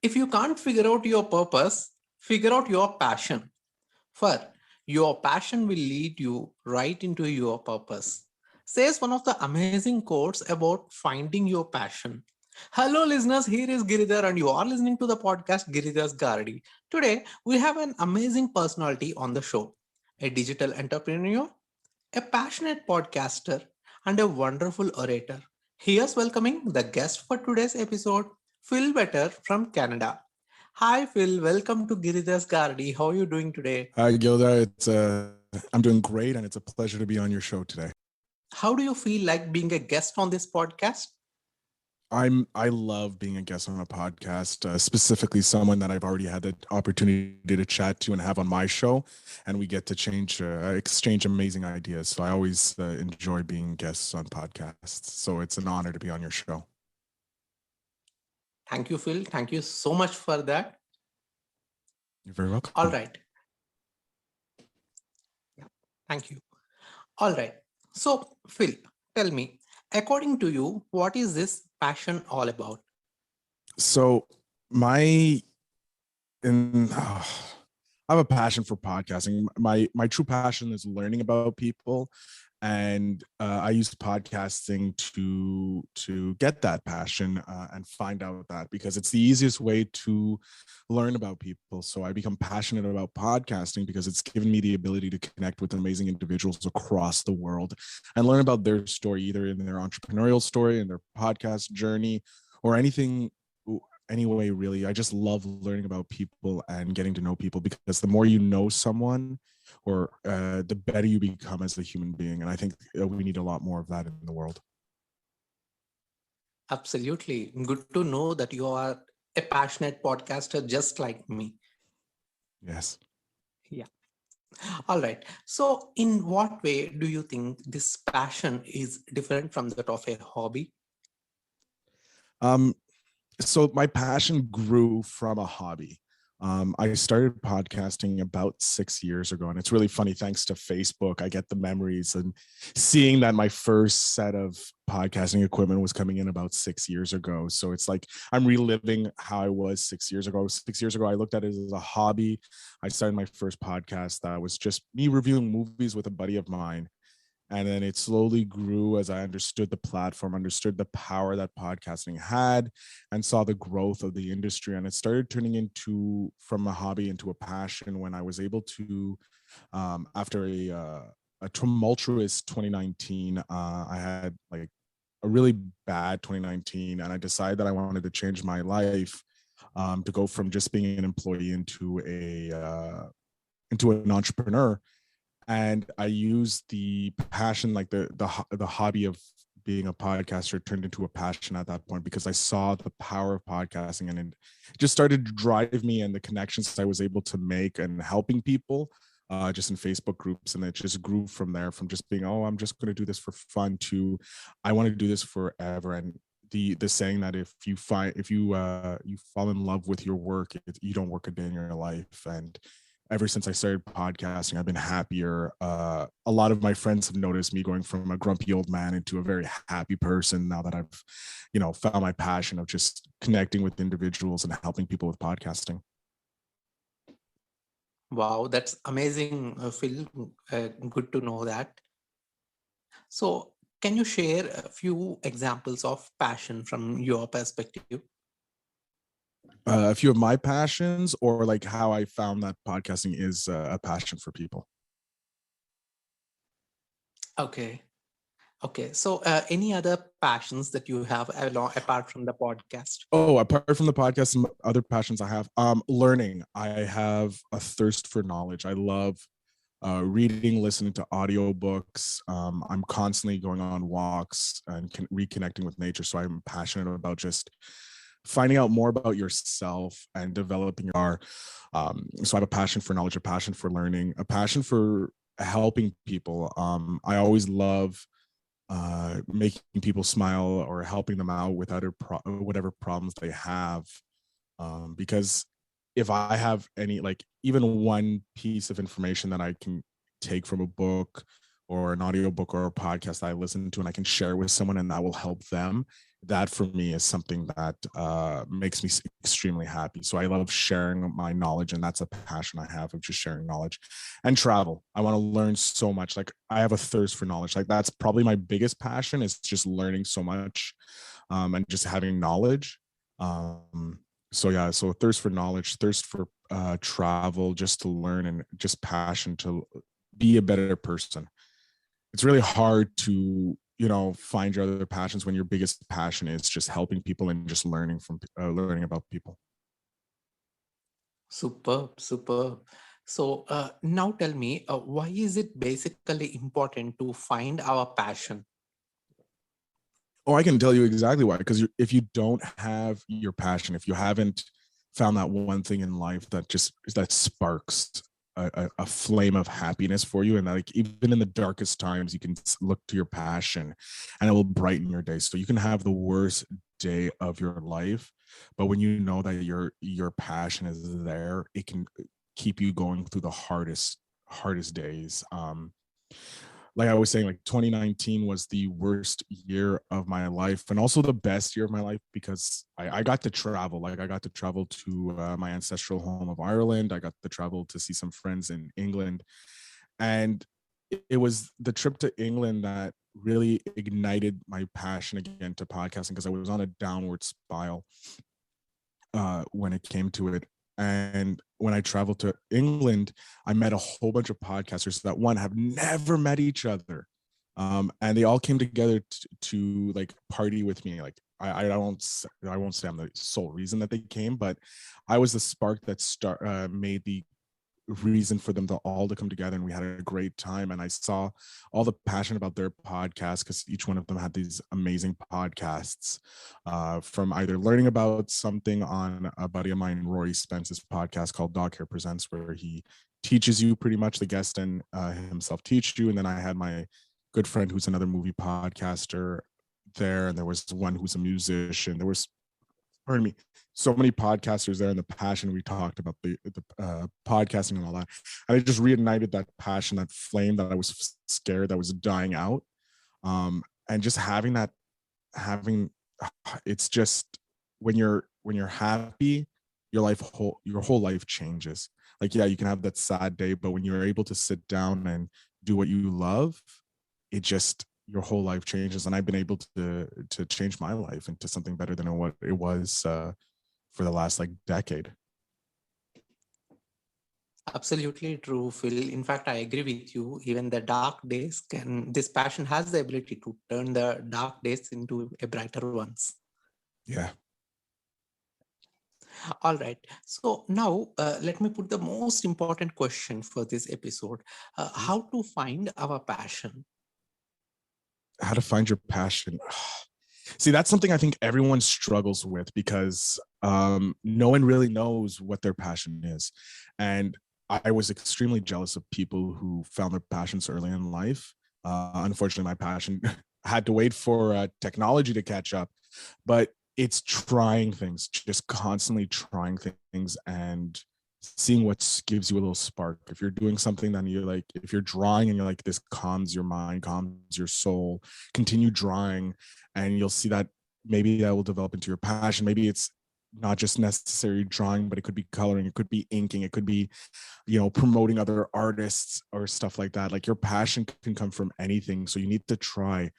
If you can't figure out your purpose, figure out your passion. For your passion will lead you right into your purpose. Says one of the amazing quotes about finding your passion. Hello, listeners. Here is Giridhar, and you are listening to the podcast Giridhar's Garady. Today, we have an amazing personality on the show, a digital entrepreneur, a passionate podcaster, and a wonderful orator. Here's welcoming the guest for today's episode, Phil Vetter from Canada. Hi, Phil. Welcome to Giridhar's Gardy. How are you doing today? Hi, Gilda. I'm doing great, and it's a pleasure to be on your show today. How do you feel like being a guest on this podcast? I love being a guest on a podcast, specifically someone that I've already had the opportunity to chat to and have on my show, and we get to exchange amazing ideas. So I always enjoy being guests on podcasts. So it's an honor to be on your show. Thank you, Phil. Thank you so much for that. You're very welcome. All right. Yeah, thank you. All right. So, Phil, tell me, according to you, what is this passion all about? So my in I have a passion for podcasting. My true passion is learning about people, and I use podcasting to get that passion and find out that, because it's the easiest way to learn about people. So I become passionate about podcasting because it's given me the ability to connect with amazing individuals across the world and learn about their story, either in their entrepreneurial story, in their podcast journey, or anything. Anyway, really, I just love learning about people and getting to know people, because the more you know someone, or the better you become as a human being. And I think we need a lot more of that in the world. Absolutely. Good to know that you are a passionate podcaster just like me. Yes. Yeah. All right. So, in what way do you think this passion is different from that of a hobby? Um, so my passion grew from a hobby. I started podcasting about 6 years ago, and it's really funny. Thanks to Facebook, I get the memories and seeing that my first set of podcasting equipment was coming in about 6 years ago. So it's like I'm reliving how I was 6 years ago. 6 years ago, I looked at it as a hobby. I started my first podcast that was just me reviewing movies with a buddy of mine. And then it slowly grew as I understood the platform, understood the power that podcasting had, and saw the growth of the industry. And it started turning into from a hobby into a passion when I was able to, after a tumultuous 2019, I had like a really bad 2019, and I decided that I wanted to change my life, to go from just being an employee into an entrepreneur. And I used the passion, like the hobby of being a podcaster turned into a passion at that point, because I saw the power of podcasting, and it just started to drive me, and the connections I was able to make and helping people, just in Facebook groups. And it just grew from there, from just being, oh, I'm just going to do this for fun, to I want to do this forever. And the saying that if you fall in love with your work, you don't work a day in your life. And ever since I started podcasting, I've been happier. A lot of my friends have noticed me going from a grumpy old man into a very happy person now that I've, found my passion of just connecting with individuals and helping people with podcasting. Wow, that's amazing, Phil. Good to know that. So, can you share a few examples of passion from your perspective? A few of my passions, or like how I found that podcasting is a passion for people. Okay. Okay. So, any other passions that you have apart from the podcast? Oh, apart from the podcast, some other passions I have. Learning. I have a thirst for knowledge. I love reading, listening to audiobooks. I'm constantly going on walks and reconnecting with nature. So I'm passionate about just finding out more about yourself and developing so I have a passion for knowledge, a passion for learning, a passion for helping people. I always love making people smile or helping them out with whatever problems they have. Because if I have any, like even one piece of information that I can take from a book or an audiobook or a podcast that I listen to and I can share with someone and that will help them, that for me is something that makes me extremely happy. So I love sharing my knowledge, and that's a passion I have, of just sharing knowledge. And travel, I want to learn so much. Like, I have a thirst for knowledge. Like, that's probably my biggest passion, is just learning so much, and just having knowledge. So yeah, so thirst for knowledge, thirst for travel, just to learn, and just passion to be a better person. It's really hard to, find your other passions when your biggest passion is just helping people and just learning about people. Superb, superb. So now tell me, why is it basically important to find our passion? Oh, I can tell you exactly why. Because if you don't have your passion, if you haven't found that one thing in life that sparks a flame of happiness for you, and like, even in the darkest times, you can look to your passion, and it will brighten your day. So you can have the worst day of your life, but when you know that your passion is there, it can keep you going through the hardest days. Like I was saying, like, 2019 was the worst year of my life, and also the best year of my life, because I got to travel. Like, I got to travel to my ancestral home of Ireland. I got to travel to see some friends in England, and it was the trip to England that really ignited my passion again to podcasting, because I was on a downward spiral when it came to it. And when I traveled to England, I met a whole bunch of podcasters that, one, have never met each other. And they all came together to like party with me. Like, I won't say I'm the sole reason that they came, but I was the spark that made the reason for them to come together, and we had a great time. And I saw all the passion about their podcast, because each one of them had these amazing podcasts, from either learning about something on a buddy of mine, Rory Spence's podcast called Dog Hair Presents, where he teaches you, pretty much, the guest and himself teach you. And then I had my good friend who's another movie podcaster there, and there was one who's a musician. There was, pardon me, so many podcasters there, and the passion we talked about the podcasting and all that, and it just reignited that passion, that flame that I was scared that was dying out. And just having it's just, when you're happy, your whole life changes. Like, yeah, you can have that sad day, but when you're able to sit down and do what you love, it just, your whole life changes. And I've been able to change my life into something better than what it was for the last like decade. Absolutely true, Phil. In fact, I agree with you. Even the dark days this passion has the ability to turn the dark days into a brighter ones. Yeah. All right. So now let me put the most important question for this episode. How to find our passion? How to find your passion. See, that's something I think everyone struggles with, because no one really knows what their passion is. And I was extremely jealous of people who found their passions early in life. Unfortunately, my passion had to wait for technology to catch up, but it's trying things, just constantly trying things, and seeing what gives you a little spark. If you're doing something that you like, if you're drawing and you're like, this calms your mind, calms your soul, continue drawing, and you'll see that maybe that will develop into your passion. Maybe it's not just necessary drawing, but it could be coloring, it could be inking, it could be, promoting other artists or stuff like that. Like, your passion can come from anything. So you need to try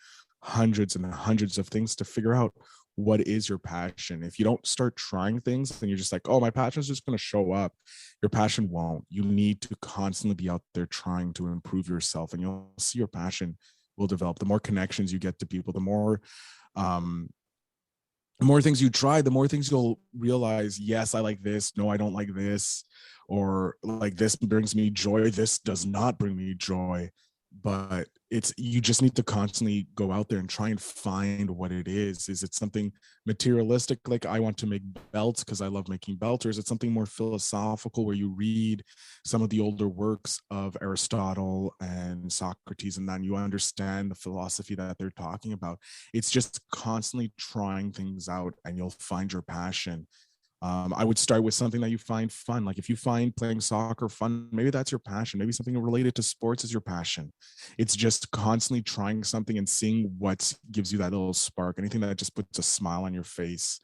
hundreds and hundreds of things to figure out what is your passion. If you don't start trying things, then you're just like, oh, my passion is just going to show up. Your passion won't. You need to constantly be out there trying to improve yourself, and you'll see your passion will develop. The more connections you get to people, um the more things you try, the more things you'll realize, yes, I like this, no, I don't like this, or like, this brings me joy, this does not bring me joy. But it's, you just need to constantly go out there and try and find what it is. Is it something materialistic, like I want to make belts because I love making belts, or is it something more philosophical, where you read some of the older works of Aristotle and Socrates, and then you understand the philosophy that they're talking about? It's just constantly trying things out, and you'll find your passion. I would start with something that you find fun. Like if you find playing soccer fun, maybe that's your passion. Maybe something related to sports is your passion. It's just constantly trying something and seeing what gives you that little spark. Anything that just puts a smile on your face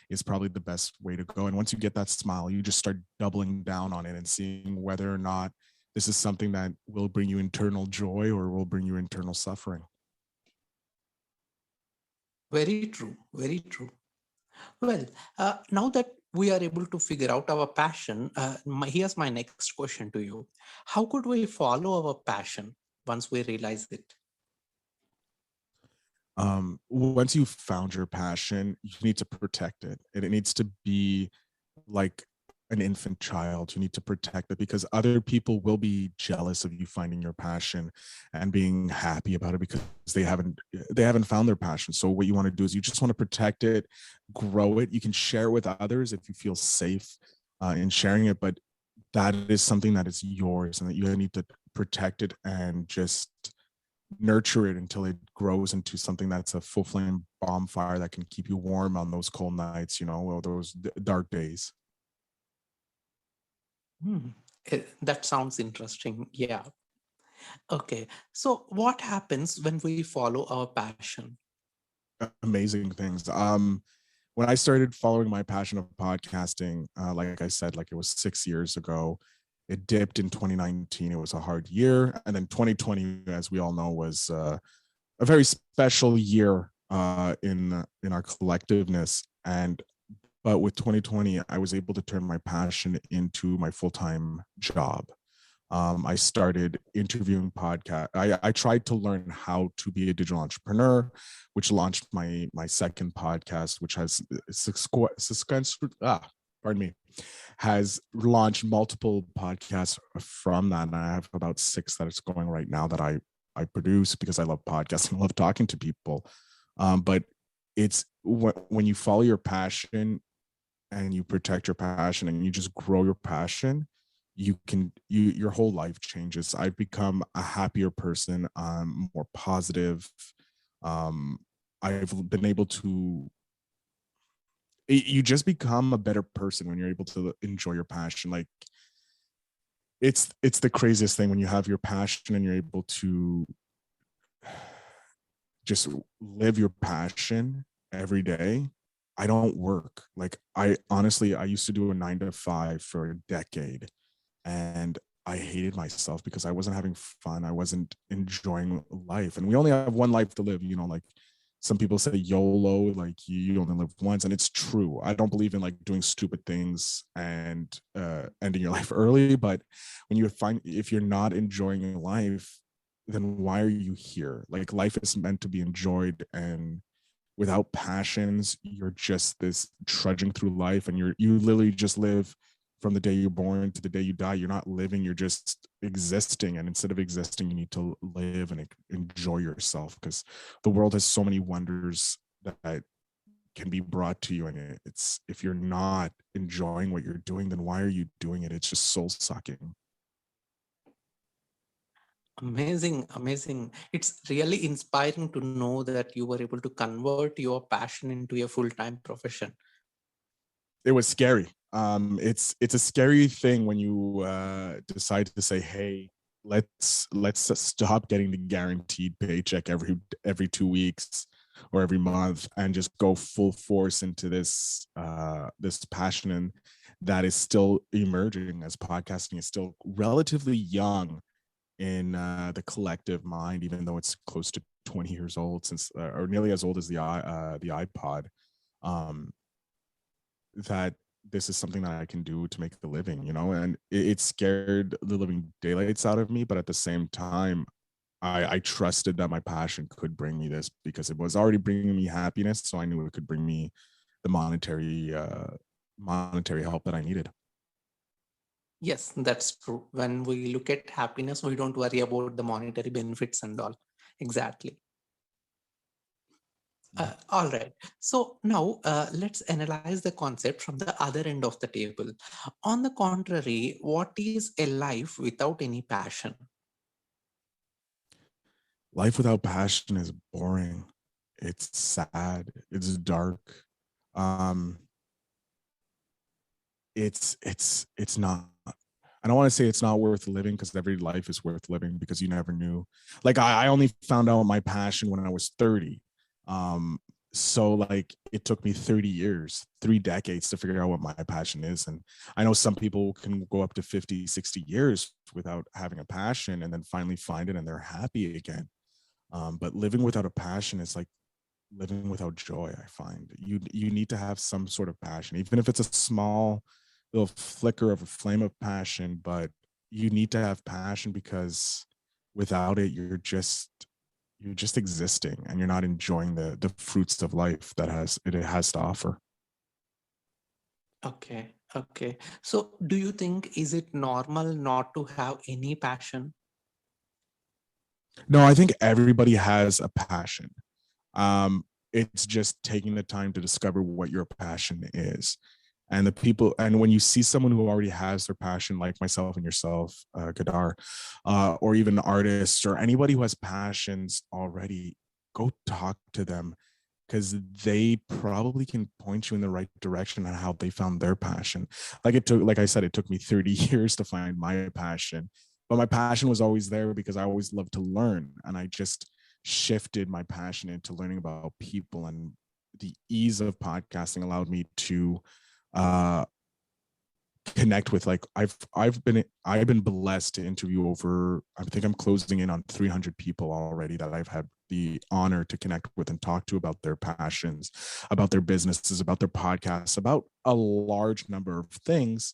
is probably the best way to go. And once you get that smile, you just start doubling down on it and seeing whether or not this is something that will bring you internal joy or will bring you internal suffering. Very true. Very true. Well, now that we are able to figure out our passion, here's my next question to you. How could we follow our passion once we realize it? Once you've found your passion, you need to protect it, and it needs to be like an infant child. You need to protect it because other people will be jealous of you finding your passion and being happy about it because they haven't found their passion. So what you want to do is you just want to protect it, grow it. You can share it with others if you feel safe in sharing it, but that is something that is yours and that you need to protect it and just nurture it until it grows into something that's a full flame bonfire that can keep you warm on those cold nights, or those dark days. Hmm. That sounds interesting. Yeah. Okay. So, what happens when we follow our passion? Amazing things. When I started following my passion of podcasting, like I said, like it was 6 years ago, it dipped in 2019. It was a hard year. And then 2020, as we all know, was a very special year in our collectiveness. And but with 2020, I was able to turn my passion into my full-time job. I started interviewing podcast. I tried to learn how to be a digital entrepreneur, which launched my second podcast, which has pardon me, has launched multiple podcasts from that. And I have about 6 that it's going right now that I produce because I love podcasting, I love talking to people. But it's when you follow your passion and you protect your passion and you just grow your passion, your whole life changes. I've become a happier person, more positive. um I've been able to you just become a better person when you're able to enjoy your passion. Like it's the craziest thing when you have your passion and you're able to just live your passion every day. I don't work. Like I honestly, I used to do a 9 to 5 for a decade, and I hated myself because I wasn't having fun. I wasn't enjoying life. And we only have one life to live, like some people say YOLO, like you only live once. And it's true. I don't believe in like doing stupid things and ending your life early. But when you find if you're not enjoying life, then why are you here? Like life is meant to be enjoyed, and without passions, you're just this trudging through life, and you literally just live from the day you're born to the day you die. You're not living, you're just existing. And instead of existing, you need to live and enjoy yourself, because the world has so many wonders that can be brought to you. And it's if you're not enjoying what you're doing, then why are you doing it? It's just soul sucking. Amazing, amazing. It's really inspiring to know that you were able to convert your passion into a full time profession. It was scary. It's a scary thing when you decide to say, "Hey, let's stop getting the guaranteed paycheck every 2 weeks or every month and just go full force into this passion." And that is still emerging, as podcasting is still relatively young in the collective mind, even though it's close to 20 years old, since or nearly as old as the iPod. Um, that this is something that I can do to make a living, and it scared the living daylights out of me. But at the same time, I trusted that my passion could bring me this because it was already bringing me happiness. So I knew it could bring me the monetary help that I needed. Yes, that's true. When we look at happiness, we don't worry about the monetary benefits and all. Exactly. All right. So now let's analyze the concept from the other end of the table. On the contrary, what is a life without any passion? Life without passion is boring. It's sad. It's dark. Um, it's not, I don't want to say it's not worth living, because every life is worth living, because you never knew. Like I only found out my passion when I was 30. Um, so like it took me 30 years, 3 decades to figure out what my passion is. And I know some people can go up to 50, 60 years without having a passion and then finally find it and they're happy again. But living without a passion is like living without joy. I find you need to have some sort of passion, even if it's a small little flicker of a flame of passion, but you need to have passion, because without it you're just existing and you're not enjoying the fruits of life that it has to offer. Okay, okay. So, do you think is it normal not to have any passion? No, I think everybody has a passion. It's just taking the time to discover what your passion is. And the people, and when you see someone who already has their passion, like myself and yourself, Gadar, or even artists or anybody who has passions already, go talk to them, because they probably can point you in the right direction on how they found their passion. Like I said, it took me 30 years to find my passion, but my passion was always there because I always loved to learn. And I just shifted my passion into learning about people, and the ease of podcasting allowed me to uh connect with, like I've been blessed to interview over, I think I'm closing in on 300 people already that I've had the honor to connect with and talk to about their passions, about their businesses, about their podcasts, about a large number of things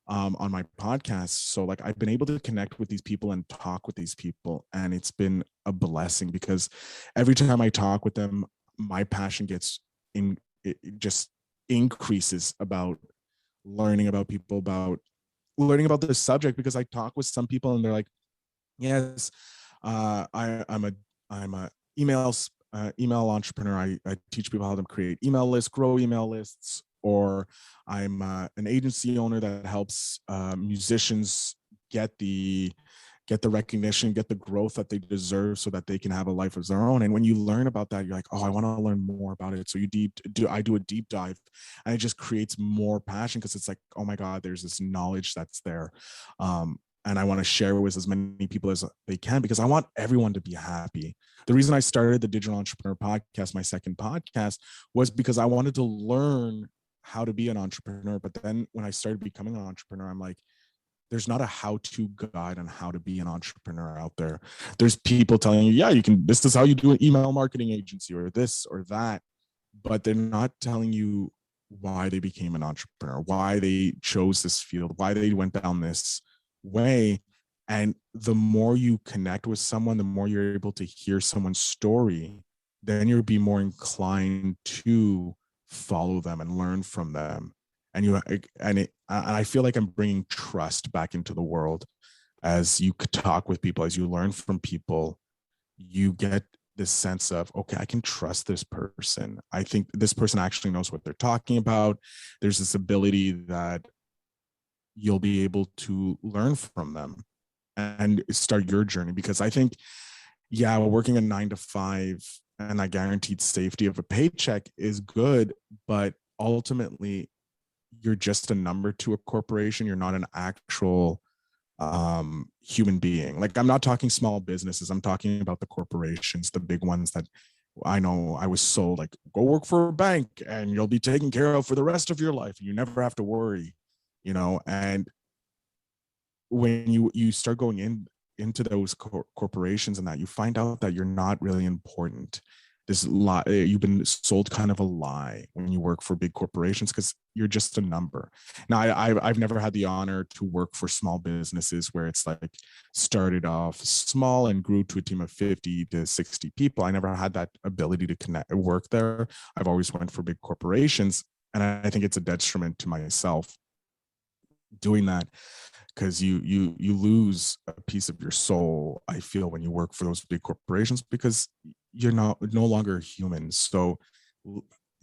on my podcast. So like I've been able to connect with these people and talk with these people, and it's been a blessing, because every time I talk with them, my passion gets in, it just increases about learning about people, about learning about this subject, because I talk with some people and they're like, yes, I'm a email entrepreneur. I teach people how to create email lists, grow email lists, or I'm an agency owner that helps musicians get the get the recognition, get the growth that they deserve, so that they can have a life of their own. And when you learn about that, you're like, oh, I want to learn more about it. So I do a deep dive, and it just creates more passion, because it's like, oh my God, there's this knowledge that's there. And I want to share with as many people as they can, because I want everyone to be happy. The reason I started the Digital Entrepreneur Podcast, my second podcast, was because I wanted to learn how to be an entrepreneur. But then when I started becoming an entrepreneur, I'm like, there's not a how-to guide on how to be an entrepreneur out there. There's people telling you, yeah, you can, this is how you do an email marketing agency or this or that, but they're not telling you why they became an entrepreneur, why they chose this field, why they went down this way. And the more you connect with someone, the more you're able to hear someone's story, then you'll be more inclined to follow them and learn from them. And I feel like I'm bringing trust back into the world. As you talk with people, as you learn from people, you get this sense of, okay, I can trust this person. I think this person actually knows what they're talking about. There's this ability that you'll be able to learn from them and start your journey. Because I think, yeah, working a 9 to 5 and that guaranteed safety of a paycheck is good, but ultimately you're just a number to a corporation. You're not an actual human being. Like, I'm not talking small businesses, I'm talking about the corporations, the big ones that I know I was sold, like, go work for a bank and you'll be taken care of for the rest of your life. You never have to worry, and when you start going into those corporations and that, you find out that you're not really important. This lie, you've been sold kind of a lie when you work for big corporations, because you're just a number. Now, I've never had the honor to work for small businesses where it's like started off small and grew to a team of 50 to 60 people. I never had that ability to work there. I've always went for big corporations, and I think it's a detriment to myself doing that, because you lose a piece of your soul, I feel, when you work for those big corporations, because you're no longer human. So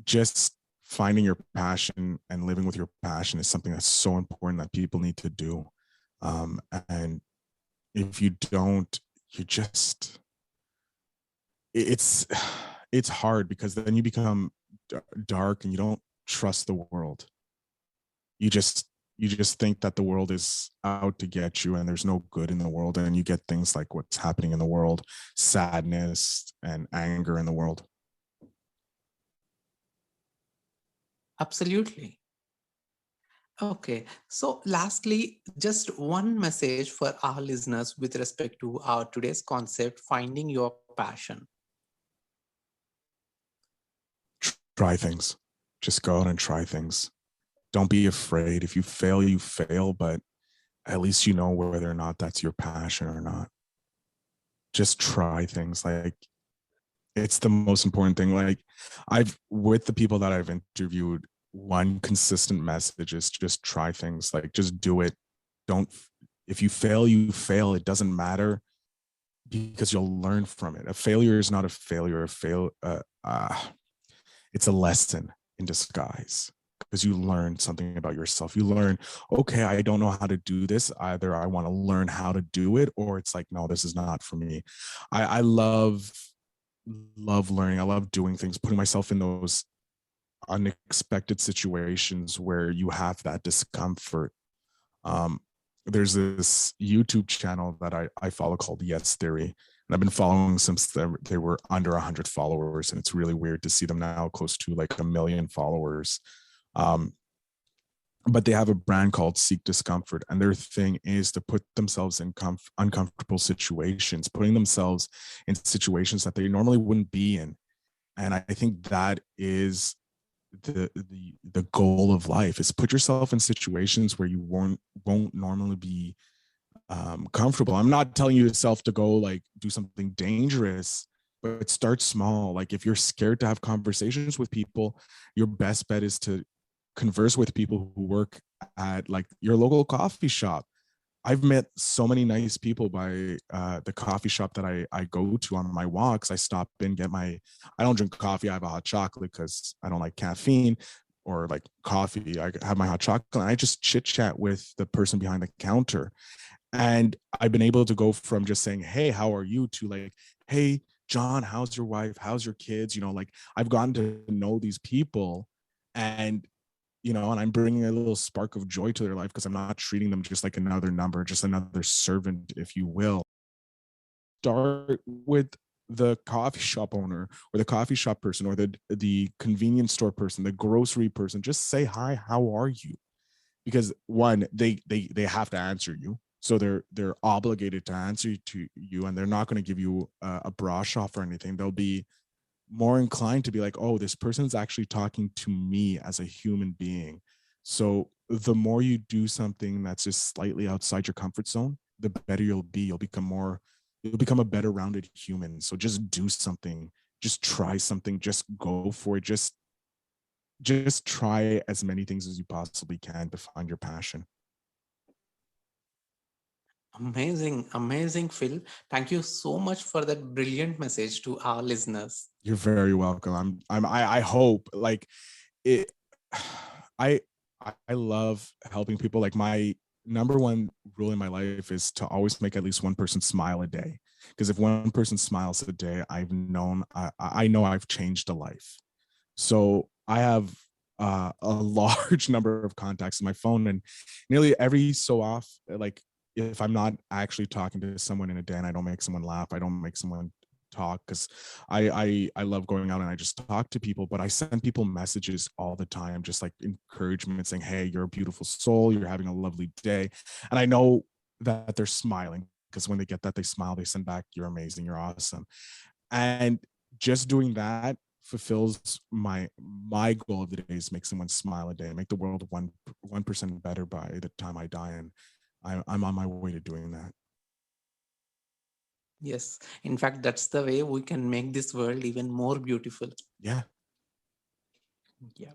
just finding your passion and living with your passion is something that's so important that people need to do. And if you don't, you just it's it's hard, because then you become dark and you don't trust the world. You just you just think that the world is out to get you and there's no good in the world, and you get things like what's happening in the world, sadness and anger in the world. Absolutely. Okay. So, lastly, just one message for our listeners with respect to our today's concept, finding your passion. Try things. Just go out and try things. Don't be afraid. If you fail, you fail, but at least you know whether or not that's your passion or not. Just try things. Like, it's the most important thing. Like, I've, with the people that I've interviewed, one consistent message is just try things. Like, just do it. Don't, if you fail, you fail. It doesn't matter, because you'll learn from it. A failure is not a failure. It's a lesson in disguise, because you learn something about yourself. You learn, okay, I don't know how to do this. Either I want to learn how to do it, or it's like, no, this is not for me. I love learning. I love doing things, putting myself in those unexpected situations where you have that discomfort. Um, there's this YouTube channel that I follow called Yes Theory. And I've been following since they were under 100 followers. And it's really weird to see them now close to like 1 million followers. Um, but they have a brand called Seek Discomfort. And their thing is to put themselves in uncomfortable situations, putting themselves in situations that they normally wouldn't be in. And I think that is the goal of life, is put yourself in situations where you won't normally be comfortable. I'm not telling you yourself to go like do something dangerous, but start small. Like, if you're scared to have conversations with people, your best bet is to converse with people who work at like your local coffee shop. I've met so many nice people by the coffee shop that I go to on my walks. I stop in, I don't drink coffee. I have a hot chocolate because I don't like caffeine or like coffee. I have my hot chocolate and I just chit chat with the person behind the counter. And I've been able to go from just saying, hey, how are you, to like, hey, John, how's your wife? How's your kids? Like, I've gotten to know these people, and and I'm bringing a little spark of joy to their life, because I'm not treating them just like another number, just another servant, if you will. Start with the coffee shop owner or the coffee shop person or the convenience store person, the grocery person. Just say, hi, how are you? Because one, they have to answer you. So they're obligated to answer to you, and they're not going to give you a brush off or anything. They'll be more inclined to be like, oh, this person's actually talking to me as a human being. So the more you do something that's just slightly outside your comfort zone, the better you'll be. You'll become a better rounded human. So just do something, just try something, just go for it. Just try as many things as you possibly can to find your passion. Amazing, amazing, Phil. Thank you so much for that brilliant message to our listeners. You're very welcome. I hope like it. I I love helping people. Like, my number one rule in my life is to always make at least one person smile a day. Because if one person smiles a day, I know I've changed a life. So I have a large number of contacts in my phone, and nearly every so often, like, if I'm not actually talking to someone in a day and I don't make someone laugh, I don't make someone talk, because I love going out and I just talk to people, but I send people messages all the time, just like encouragement, saying, hey, you're a beautiful soul, you're having a lovely day. And I know that they're smiling, because when they get that, they smile, they send back, you're amazing, you're awesome. And just doing that fulfills my goal of the day, is make someone smile a day, make the world 1% better by the time I die. And I'm on my way to doing that. Yes, in fact, that's the way we can make this world even more beautiful. Yeah. Yeah.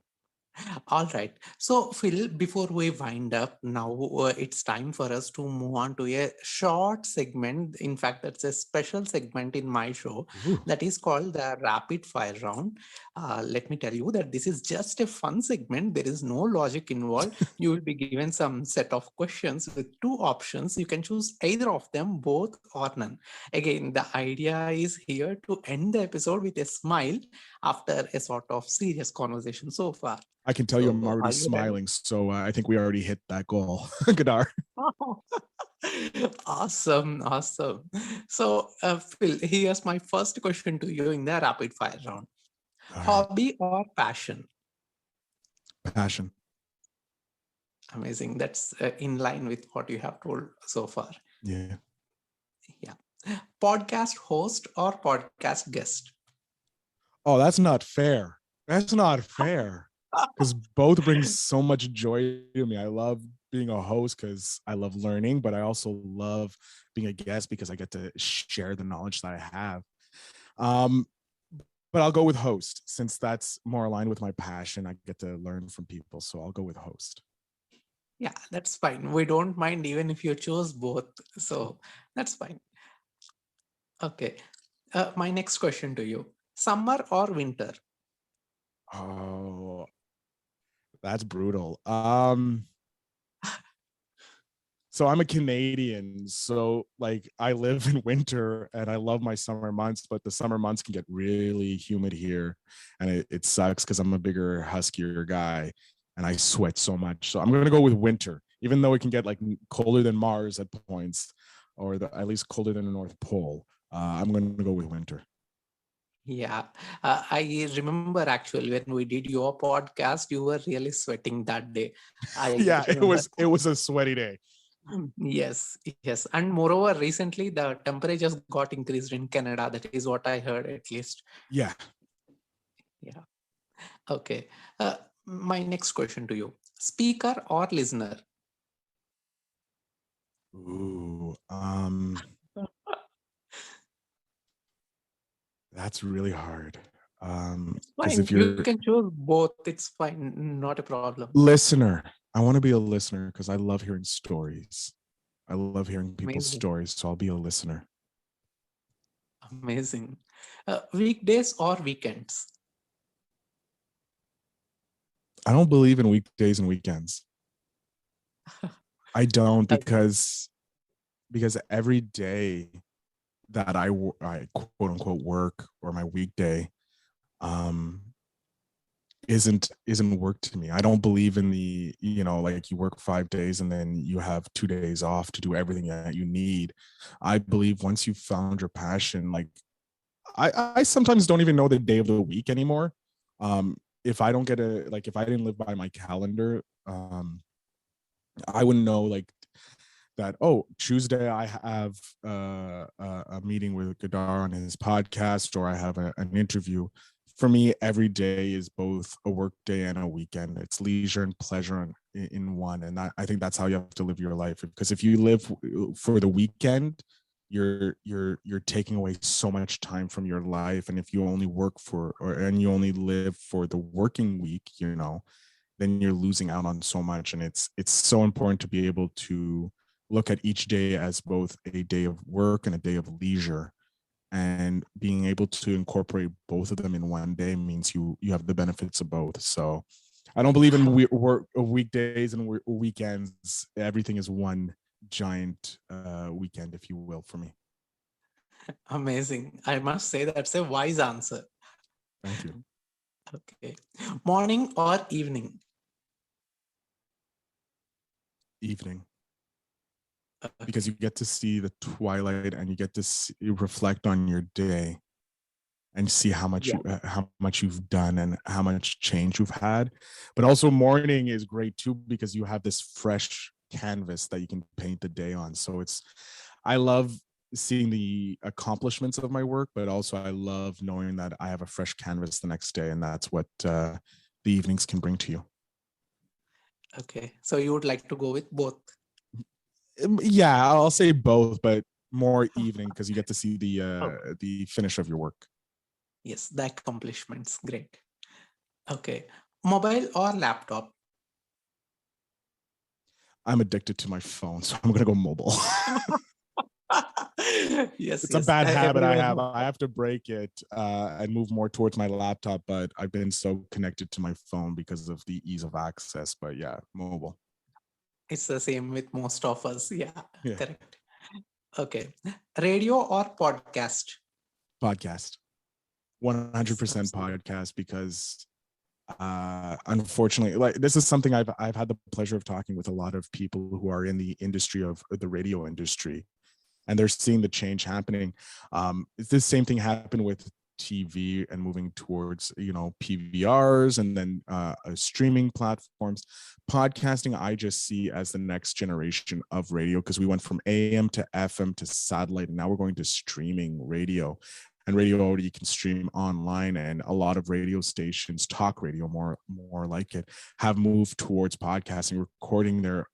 All right. So, Phil, before we wind up, now it's time for us to move on to a short segment. In fact, that's a special segment in my show Ooh. that is called the Rapid Fire Round. Let me tell you that this is just a fun segment. There is no logic involved. You will be given some set of questions with two options. You can choose either of them, both or none. Again, the idea is here to end the episode with a smile after a sort of serious conversation so far. I can tell you I'm So already are you ready? smiling. So I think we already hit that goal. Gadar. Awesome, awesome. So, Phil, here's my first question to you in the rapid fire round. All right. Hobby or passion? Passion. Amazing. That's in line with what you have told so far. Yeah. Yeah. Podcast host or podcast guest? Oh, that's not fair. That's not fair. Because both bring so much joy to me. I love being a host because I love learning, but I also love being a guest because I get to share the knowledge that I have. Um, but I'll go with host since that's more aligned with my passion. I get to learn from people, so I'll go with host. Yeah, that's fine. We don't mind even if you choose both. So that's fine. Okay. My next question to you: summer or winter? Oh, that's brutal. So I'm a Canadian, so like I live in winter and I love my summer months, but the summer months can get really humid here, and it sucks because I'm a bigger, huskier guy, and I sweat so much. So I'm gonna go with winter, even though it can get like colder than Mars at points, or at least colder than the North Pole. I'm gonna go with winter. Yeah, I remember actually when we did your podcast, you were really sweating that day. I Yeah, it remember. was it was a sweaty day. Yes, yes. And moreover, recently the temperatures got increased in Canada. That is what I heard at least. Yeah. Yeah. Okay. My next question to you: speaker or listener? Ooh. That's really hard. It's Because fine. if You you're can choose both. It's fine. Not a problem. listener, I want to be a listener because I love hearing stories. I love hearing people's Amazing. stories, so I'll be a listener. Amazing. Weekdays or weekends? I don't believe in weekdays and weekends. I don't because every day that I quote unquote work or my weekday um isn't work to me. I don't believe in the, like you work 5 days and then you have 2 days off to do everything that you need. I believe once you've found your passion, like I sometimes don't even know the day of the week anymore. If I don't get if I didn't live by my calendar, I wouldn't know like that. Oh, Tuesday I have a meeting with Giridhar on his podcast, or I have an interview. For me, every day is both a work day and a weekend. It's leisure and pleasure in one, and I think that's how you have to live your life. Because if you live for the weekend, you're taking away so much time from your life, and if you only work and you only live for the working week, then you're losing out on so much. And it's so important to be able to look at each day as both a day of work and a day of leisure, and being able to incorporate both of them in one day means you have the benefits of both. So I don't believe in work weekdays and weekends. Everything is one giant weekend, if you will, for me. Amazing. I must say that's a wise answer. Thank you. Okay. Morning or evening? Evening. Okay. Because you get to see the twilight and you get to reflect on your day and see Yeah. how much you've done and how much change you've had. But also morning is great too because you have this fresh canvas that you can paint the day on. So I love seeing the accomplishments of my work, but also I love knowing that I have a fresh canvas the next day, and that's what the evenings can bring to you. Okay. So you would like to go with both? Yeah, I'll say both, but more evening because you get to see Okay. the finish of your work. Yes, the accomplishments. Great. Okay. Mobile or laptop? I'm addicted to my phone, so I'm gonna go mobile. Yes, It's a yes. bad habit I have. Everyone. I have to break it and move more towards my laptop, but I've been so connected to my phone because of the ease of access. But yeah, mobile. It's the same with most of us. Yeah, Yeah. correct. Okay. Radio or podcast? Podcast. 100% Absolutely. podcast because Unfortunately, like this is something I've had the pleasure of talking with a lot of people who are in the industry of the radio industry, and they're seeing the change happening. This same thing happened with TV and moving towards PVRs and then streaming platforms. Podcasting, I just see as the next generation of radio, because we went from AM to FM to satellite, and now we're going to streaming radio. And radio already you can stream online, and a lot of radio stations, talk radio more like it, have moved towards podcasting, recording their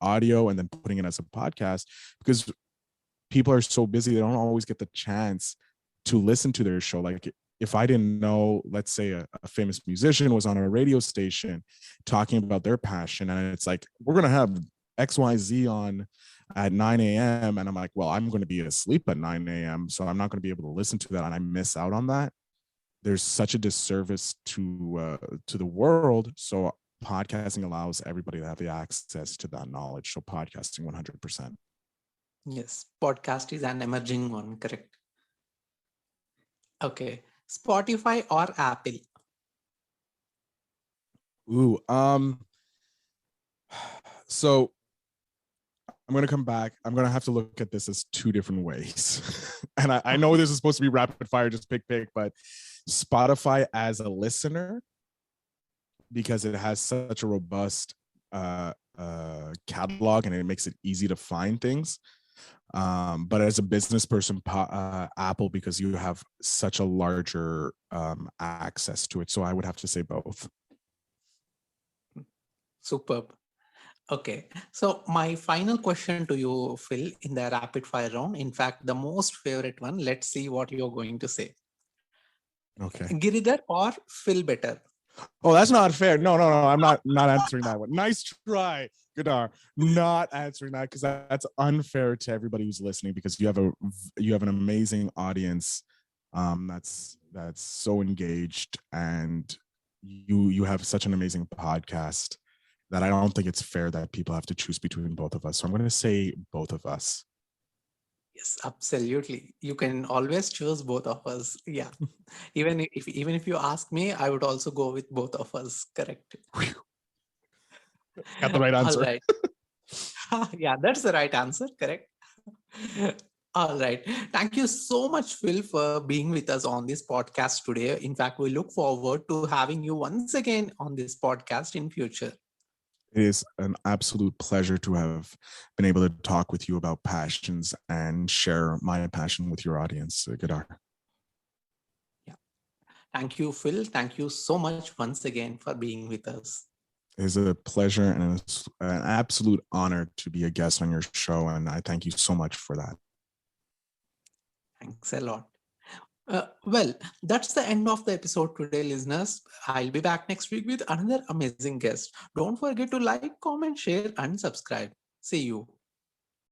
audio and then putting it as a podcast, because people are so busy they don't always get the chance to listen to their show. Like if I didn't know, let's say a famous musician was on a radio station talking about their passion, and it's like, we're going to have XYZ on at 9 a.m. And I'm like, well, I'm going to be asleep at 9 a.m. So I'm not going to be able to listen to that. And I miss out on that. There's such a disservice to the world. So podcasting allows everybody to have the access to that knowledge. So podcasting 100%. Yes, podcast is an emerging one, correct? Okay, Spotify or Apple? Ooh, so I'm going to come back. I'm going to have to look at this as two different ways. And I know this is supposed to be rapid fire, just pick, but Spotify as a listener, because it has such a robust catalog and it makes it easy to find things. But as a business person, Apple, because you have such a larger access to it. So I would have to say both. Superb. Okay, so my final question to you, Phil, in the rapid fire round, in fact, the most favorite one, let's see what you're going to say. Okay. Giridhar or Phil better? Oh, that's not fair. No. I'm not answering that one. Nice try, Giridhar. Not answering that, because that's unfair to everybody who's listening, because you have an amazing audience that's so engaged, and you have such an amazing podcast that I don't think it's fair that people have to choose between both of us. So I'm going to say both of us. Yes, absolutely. You can always choose both of us. Yeah. Even if you ask me, I would also go with both of us. Correct. Got the right answer. All right. Yeah, that's the right answer. Correct. All right. Thank you so much, Phil, for being with us on this podcast today. In fact, we look forward to having you once again on this podcast in future. It is an absolute pleasure to have been able to talk with you about passions and share my passion with your audience, Giridhar. Yeah. Thank you, Phil. Thank you so much once again for being with us. It is a pleasure and an absolute honor to be a guest on your show, and I thank you so much for that. Thanks a lot. Well, that's the end of the episode today, listeners. I'll be back next week with another amazing guest. Don't forget to like, comment, share, and subscribe. See you.